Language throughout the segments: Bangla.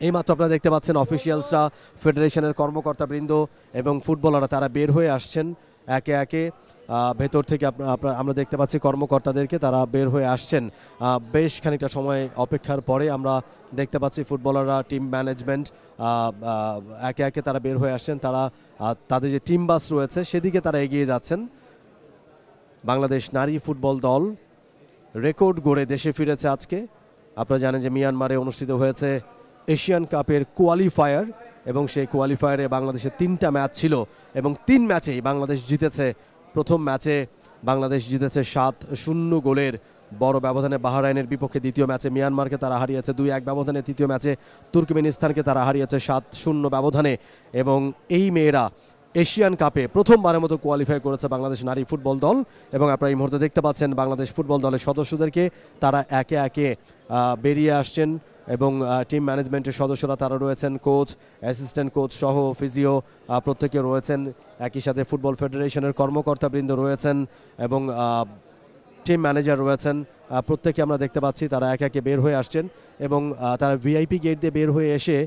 এইমাত্র আপনারা দেখতে পাচ্ছেন অফিসিয়ালসরা, ফেডারেশনের কর্মকর্তাবৃন্দ এবং ফুটবলাররা তারা বের হয়ে আসছেন একে একে ভেতর থেকে। আমরা দেখতে পাচ্ছি কর্মকর্তাদেরকে, তারা বের হয়ে আসছেন। বেশ খানিকটা সময় অপেক্ষার পরে আমরা দেখতে পাচ্ছি ফুটবলাররা, টিম ম্যানেজমেন্ট একে একে তারা বের হয়ে আসছেন। তারা তাদের যে টিম বাস রয়েছে সেদিকে তারা এগিয়ে যাচ্ছেন। বাংলাদেশ নারী ফুটবল দল রেকর্ড গড়ে দেশে ফিরেছে আজকে। আপনারা জানেন যে মিয়ানমারে অনুষ্ঠিত হয়েছে এশিয়ান কাপের কোয়ালিফায়ার, এবং সেই কোয়ালিফায়ারে বাংলাদেশের 3টা ম্যাচ ছিল এবং 3 ম্যাচেই বাংলাদেশ জিতেছে। প্রথম ম্যাচে বাংলাদেশ জিতেছে 7-0 গোলের বড় ব্যবধানে বাহরাইনের বিপক্ষে। দ্বিতীয় ম্যাচে মিয়ানমারকে তারা হারিয়েছে 2-1 ব্যবধানে। তৃতীয় ম্যাচে তুর্কমেনিস্তানকে তারা হারিয়েছে 7-0 ব্যবধানে। এবং এই মেয়েরা এশিয়ান কাপে প্রথমবারের মতো কোয়ালিফাই করেছে বাংলাদেশ নারী ফুটবল দল। এবং আপনারা এই মুহূর্তে দেখতে পাচ্ছেন বাংলাদেশ ফুটবল দলের সদস্যদেরকে, তারা একে একে বেরিয়ে আসছেন এবং টিম ম্যানেজমেন্টের সদস্যরা তারা রয়েছেন, কোচ, অ্যাসিস্ট্যান্ট কোচ সহ ফিজিও প্রত্যেকে রয়েছেন। একই সাথে ফুটবল ফেডারেশনের কর্মকর্তাবৃন্দ রয়েছেন এবং টিম ম্যানেজার রয়েছেন। প্রত্যেকে আমরা দেখতে পাচ্ছি তারা একে একে বের হয়ে আসছেন এবং তারা ভিআইপি গেট দিয়ে বের হয়ে এসে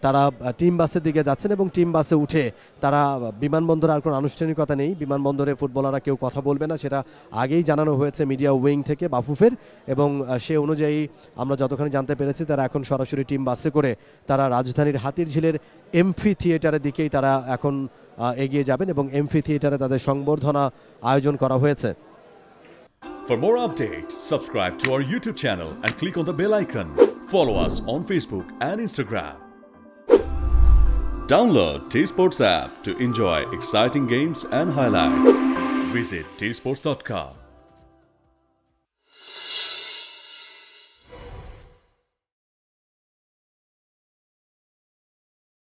তারা টিম বাসের দিকে যাচ্ছেন। এবং টিম বাসে উঠে তারা বিমানবন্দরে, আর কোনো আনুষ্ঠানিকতা নেই, বিমানবন্দরে ফুটবলাররা কেউ কথা বলবে না, সেটা আগেই জানানো হয়েছে মিডিয়া উইং থেকে, বাফুফের। এবং সে অনুযায়ী আমরা যতখানি জানতে পেরেছি তারা এখন সরাসরি টিম বাসে করে তারা রাজধানীর হাতিরঝিলের এমফি থিয়েটারের দিকেই তারা এখন এগিয়ে যাবেন এবং এমফি থিয়েটারে তাদের সংবর্ধনা আয়োজন করা হয়েছে। For more updates, subscribe to our YouTube channel and click on the bell icon. Follow us on Facebook and Instagram. Download T-Sports app to enjoy exciting games and highlights. Visit tsports.com.